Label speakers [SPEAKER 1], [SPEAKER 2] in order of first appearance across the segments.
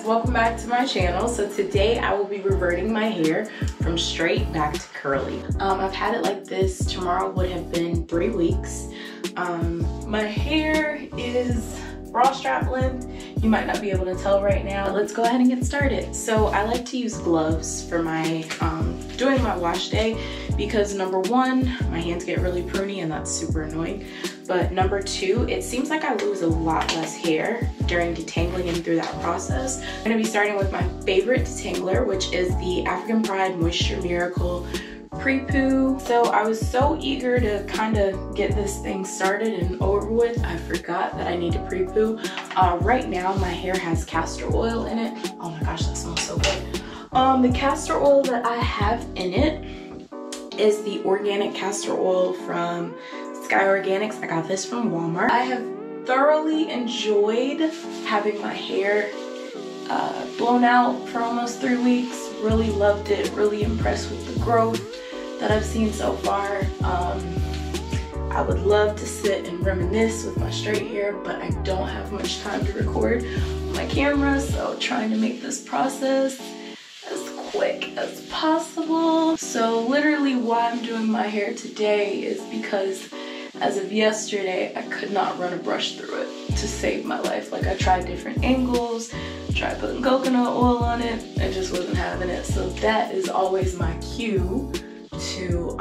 [SPEAKER 1] welcome back to my channel. So today I will be reverting my hair from straight back to curly. I've had it like this. Tomorrow would have been 3 weeks. My hair is bra strap length. You might not be able to tell right now. Let's go ahead and get started. So I like to use gloves for my doing my wash day because number one, my hands get really pruny and that's super annoying. But number two, it seems like I lose a lot less hair during detangling and through that process. I'm gonna be starting with my favorite detangler, which is the African Pride Moisture Miracle Pre-Poo. So I was so eager to kind of get this thing started and over with, I forgot that I need to pre-poo. Right now my hair has castor oil in it. Oh my gosh, that smells so good. The castor oil that I have in it is the organic castor oil from Sky Organics. I got this from Walmart. I have thoroughly enjoyed having my hair blown out for almost 3 weeks. Really loved it, really impressed with the growth that I've seen so far. I would love to sit and reminisce with my straight hair, but I don't have much time to record on my camera, so trying to make this process as quick as possible. So literally why I'm doing my hair today is because as of yesterday, I could not run a brush through it to save my life. Like I tried different angles, tried putting coconut oil on it, and just wasn't having it. So that is always my cue to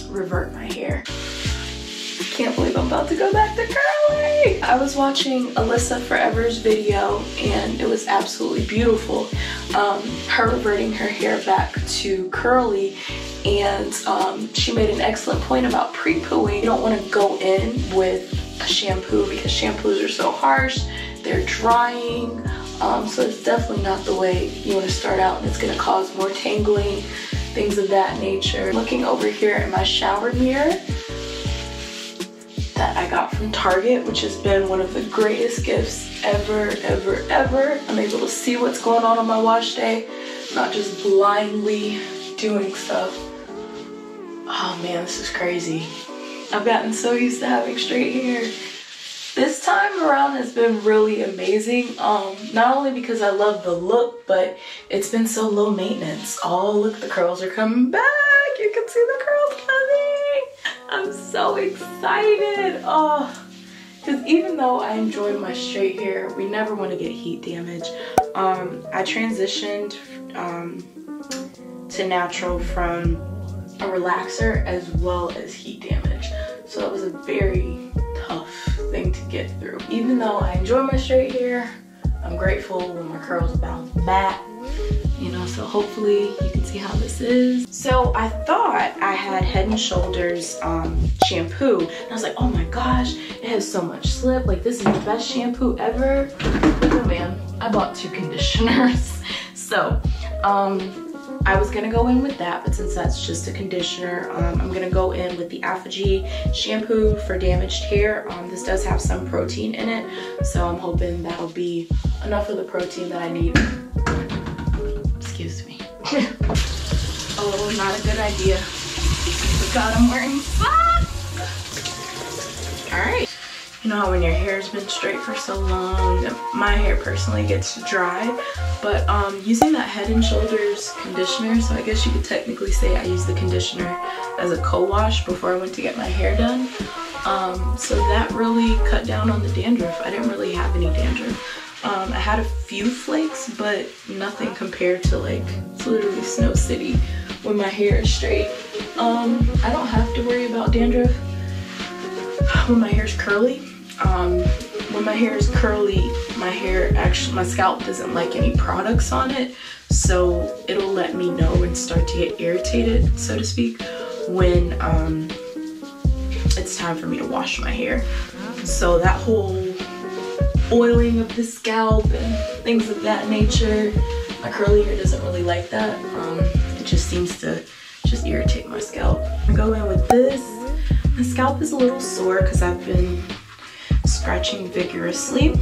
[SPEAKER 1] revert my hair. I can't believe I'm about to go back to curly. I was watching Alyssa Forever's video and it was absolutely beautiful. Her reverting her hair back to curly, and she made an excellent point about pre-pooing. You don't want to go in with a shampoo because shampoos are so harsh, they're drying, so it's definitely not the way you want to start out, and it's going to cause more tangling, things of that nature. Looking over here in my shower mirror that I got from Target, which has been one of the greatest gifts ever. I'm able to see what's going on my wash day, not just blindly doing stuff. Oh man, this is crazy. I've gotten so used to having straight hair. This time around has been really amazing. Not only because I love the look, but it's been so low maintenance. Oh, look, the curls are coming back. You can see the curls coming. I'm so excited. Oh, because even though I enjoy my straight hair, we never want to get heat damage. I transitioned to natural from a relaxer as well as heat damage. So it was a very tough thing to get through. Even though I enjoy my straight hair, I'm grateful when my curls bounce back, you know, so hopefully you can see how this is. So I thought I had Head and Shoulders shampoo, and I was like, oh my gosh, it has so much slip, like this is the best shampoo ever. Oh man, I bought 2 conditioners. So I was gonna go in with that, but since that's just a conditioner, I'm gonna go in with the Aphogee shampoo for damaged hair. This does have some protein in it, so I'm hoping that'll be enough of the protein that I need. Excuse me. Oh, not a good idea. Forgot I'm wearing socks. All right. You know how when your hair's been straight for so long, my hair personally gets dry, but using that Head and Shoulders conditioner, so I guess you could technically say I used the conditioner as a co-wash before I went to get my hair done. So that really cut down on the dandruff. I didn't really have any dandruff. I had a few flakes, but nothing compared to like, it's literally Snow City when my hair is straight. I don't have to worry about dandruff when my hair's curly. When my hair is curly, my scalp doesn't like any products on it, so it'll let me know and start to get irritated, so to speak, when it's time for me to wash my hair. So that whole oiling of the scalp and things of that nature, my curly hair doesn't really like that. It just seems to just irritate my scalp. I go in with this. My scalp is a little sore because I've been scratching vigorously.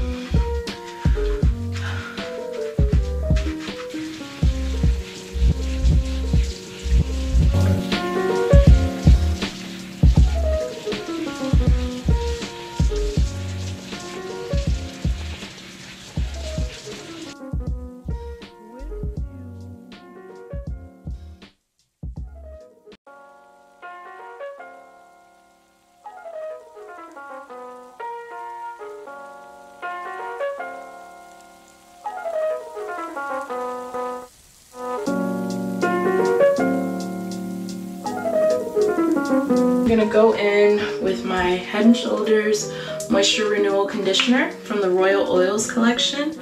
[SPEAKER 1] I'm gonna go in with my Head & Shoulders Moisture Renewal Conditioner from the Royal Oils collection.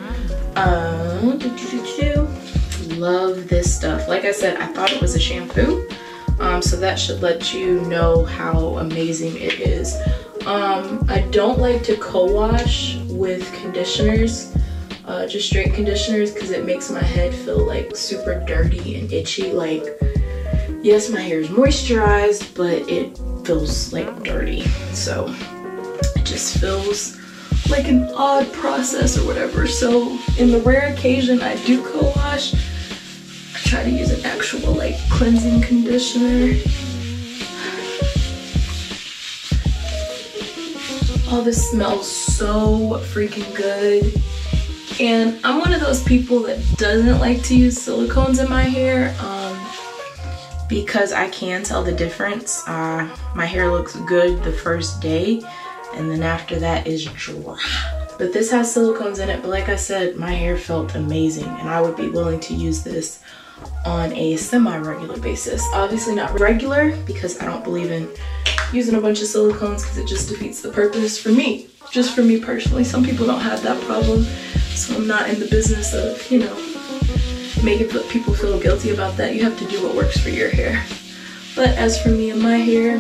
[SPEAKER 1] Love this stuff. Like I said, I thought it was a shampoo, so that should let you know how amazing it is. I don't like to co-wash with conditioners, just straight conditioners, because it makes my head feel like super dirty and itchy. Like, yes, my hair is moisturized, but it feels like dirty. So it just feels like an odd process or whatever. So in the rare occasion I do co-wash, I try to use an actual like cleansing conditioner. Oh, this smells so freaking good. And I'm one of those people that doesn't like to use silicones in my hair because I can tell the difference. My hair looks good the first day, and then after that is dry. But this has silicones in it, but like I said, my hair felt amazing, and I would be willing to use this on a semi-regular basis. Obviously not regular, because I don't believe in using a bunch of silicones because it just defeats the purpose for me. Just for me personally. Some people don't have that problem, so I'm not in the business of, you know, making people feel guilty about that. You have to do what works for your hair. But as for me and my hair,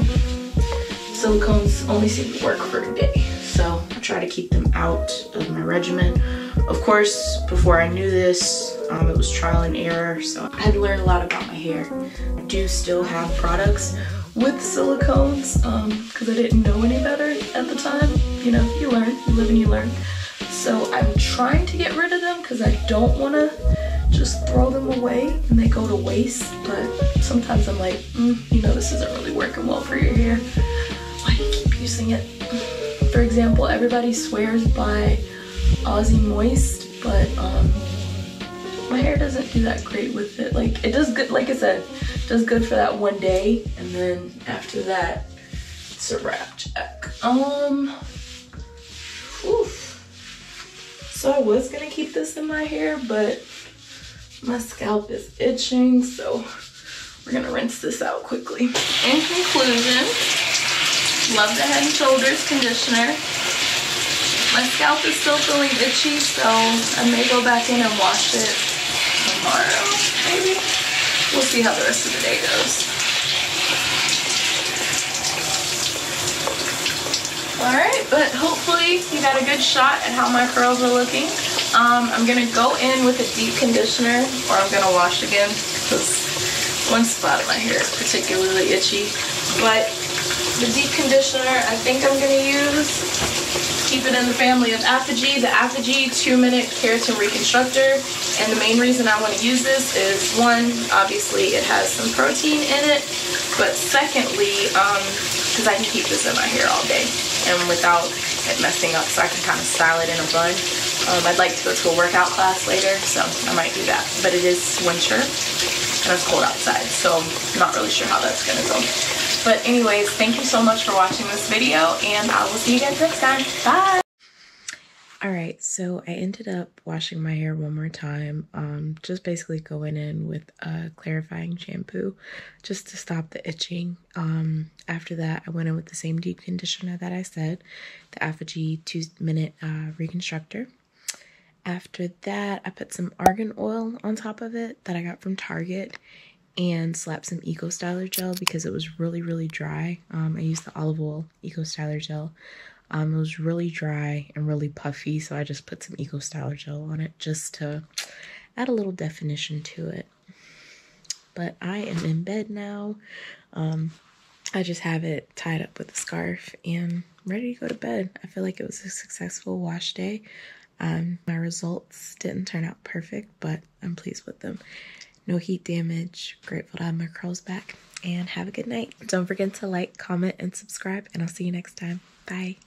[SPEAKER 1] silicones only seem to work for a day, so I try to keep them out of my regimen. Of course, before I knew this, it was trial and error, so I had to learn a lot about my hair. I do still have products with silicones because I didn't know any better at the time. You know, you learn, you live and you learn. So I'm trying to get rid of them because I don't want to just throw them away and they go to waste. But sometimes I'm like, you know, this isn't really working well for your hair. Why do you keep using it? For example, everybody swears by Aussie Moist, but my hair doesn't do that great with it. Like, it does good, like I said, it does good for that one day, and then after that, it's a wrap, Jack. So I was gonna keep this in my hair, but my scalp is itching, so we're gonna rinse this out quickly. In conclusion, love the Head & Shoulders conditioner. My scalp is still feeling itchy, so I may go back in and wash it tomorrow, maybe. We'll see how the rest of the day goes. Alright, but hopefully you got a good shot at how my curls are looking. I'm gonna go in with a deep conditioner, or I'm gonna wash again, because one spot of my hair is particularly itchy. But the deep conditioner I think I'm gonna use, keep it in the family of Aphogee, the Aphogee 2-minute Keratin Reconstructor. And the main reason I want to use this is, one, obviously it has some protein in it, but secondly, because I can keep this in my hair all day and without it messing up, so I can kind of style it in a bun. I'd like to go to a workout class later, so I might do that. But it is winter and it's cold outside, so I'm not really sure how that's going to go. But anyways, thank you so much for watching this video, and I will see you guys next time. Bye! Alright, so I ended up washing my hair one more time, just basically going in with a clarifying shampoo just to stop the itching. After that, I went in with the same deep conditioner that I said, the Aphogee 2-minute Reconstructor. After that, I put some argan oil on top of it that I got from Target and slapped some Eco Styler gel because it was really, really dry. I used the olive oil Eco Styler gel. It was really dry and really puffy, so I just put some Eco Styler gel on it just to add a little definition to it. But I am in bed now. I just have it tied up with a scarf and ready to go to bed. I feel like it was a successful wash day. My results didn't turn out perfect, but I'm pleased with them. No heat damage, grateful to have my curls back, and have a good night. Don't forget to like, comment, and subscribe, and I'll see you next time. Bye.